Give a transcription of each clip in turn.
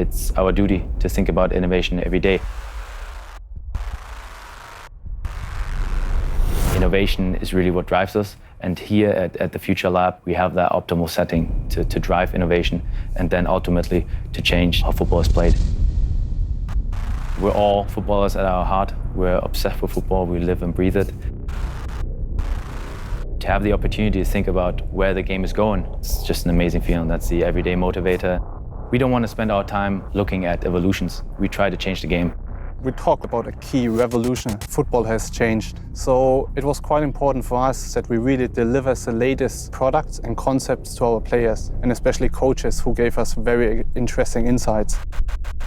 it's our duty to think about innovation every day. Innovation is really what drives us, and here at the Future Lab we have that optimal setting to drive innovation and then ultimately to change how football is played. We're all footballers at our heart. We're obsessed with football, we live and breathe it. To have the opportunity to think about where the game is going, it's just an amazing feeling. That's the everyday motivator. We don't want to spend our time looking at evolutions. We try to change the game. We talked about a key revolution. Football has changed. So it was quite important for us that we really deliver the latest products and concepts to our players, and especially coaches who gave us very interesting insights.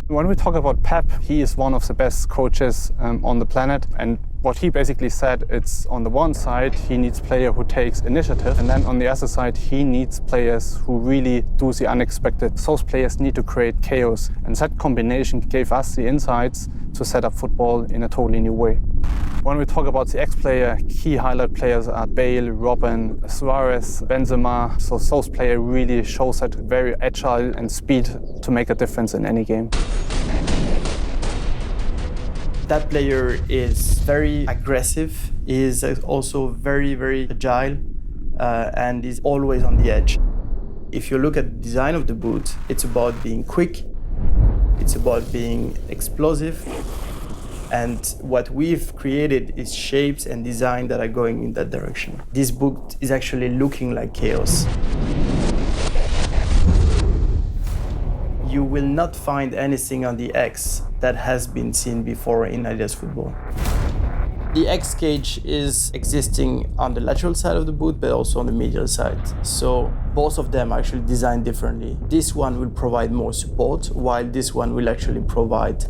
When we talk about Pep, he is one of the best coaches on the planet. And what he basically said, it's on the one side, he needs a player who takes initiative. And then on the other side, he needs players who really do the unexpected. Those players need to create chaos. And that combination gave us the insights to set up football in a totally new way. When we talk about the ex-player, key highlight players are Bale, Robben, Suarez, Benzema. So those players really show that very agile and speed to make a difference in any game. That player is very aggressive, is also very, very agile, and is always on the edge. If you look at the design of the boot, it's about being quick, it's about being explosive, and what we've created is shapes and design that are going in that direction. This boot is actually looking like chaos. You will not find anything on the X that has been seen before in Adidas football. The X cage is existing on the lateral side of the boot, but also on the medial side. So both of them are actually designed differently. This one will provide more support, while this one will actually provide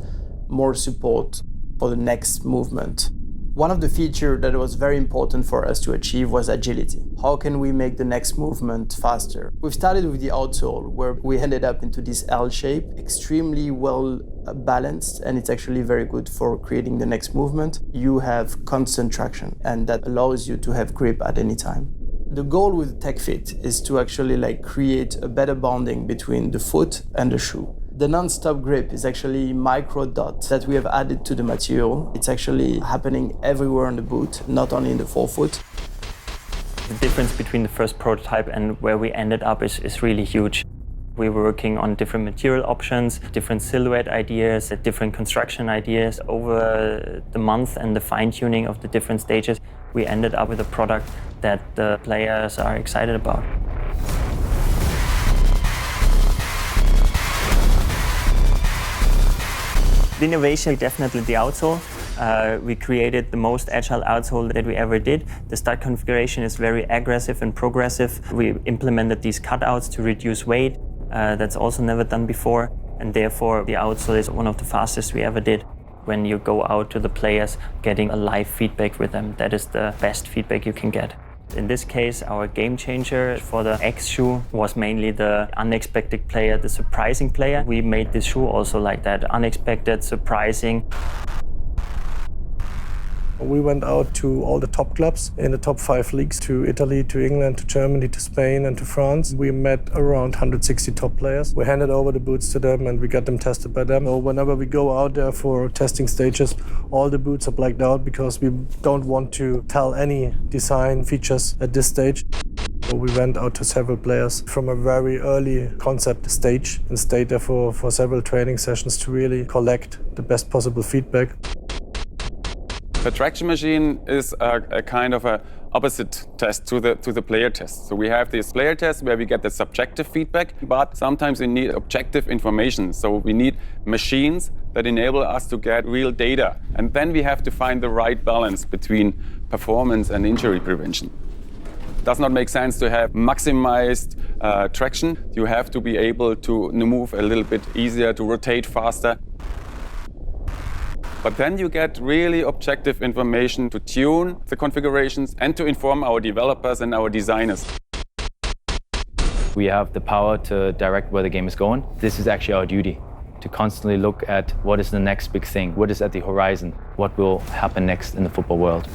more support for the next movement. One of the features that was very important for us to achieve was agility. How can we make the next movement faster? We've started with the outsole, where we ended up into this L shape, extremely well balanced, and it's actually very good for creating the next movement. You have constant traction, and that allows you to have grip at any time. The goal with Tech Fit is to actually create a better bonding between the foot and the shoe. The non-stop grip is actually micro dots that we have added to the material. It's actually happening everywhere on the boot, not only in the forefoot. The difference between the first prototype and where we ended up is really huge. We were working on different material options, different silhouette ideas, different construction ideas. Over the month and the fine-tuning of the different stages, we ended up with a product that the players are excited about. The innovation, definitely the outsole. We created the most agile outsole that we ever did. The stud configuration is very aggressive and progressive. We implemented these cutouts to reduce weight. That's also never done before. And therefore, the outsole is one of the fastest we ever did. When you go out to the players, getting a live feedback with them, that is the best feedback you can get. In this case, our game changer for the X shoe was mainly the unexpected player, the surprising player. We made this shoe also like that, unexpected, surprising. We went out to all the top clubs in the top 5 leagues, to Italy, to England, to Germany, to Spain and to France. We met around 160 top players. We handed over the boots to them and we got them tested by them. So whenever we go out there for testing stages, all the boots are blacked out because we don't want to tell any design features at this stage. So we went out to several players from a very early concept stage and stayed there for several training sessions to really collect the best possible feedback. The traction machine is a kind of a opposite test to the player test. So we have this player test where we get the subjective feedback, but sometimes we need objective information. So we need machines that enable us to get real data. And then we have to find the right balance between performance and injury prevention. It does not make sense to have maximized traction. You have to be able to move a little bit easier, to rotate faster. But then you get really objective information to tune the configurations and to inform our developers and our designers. We have the power to direct where the game is going. This is actually our duty, to constantly look at what is the next big thing, what is at the horizon, what will happen next in the football world.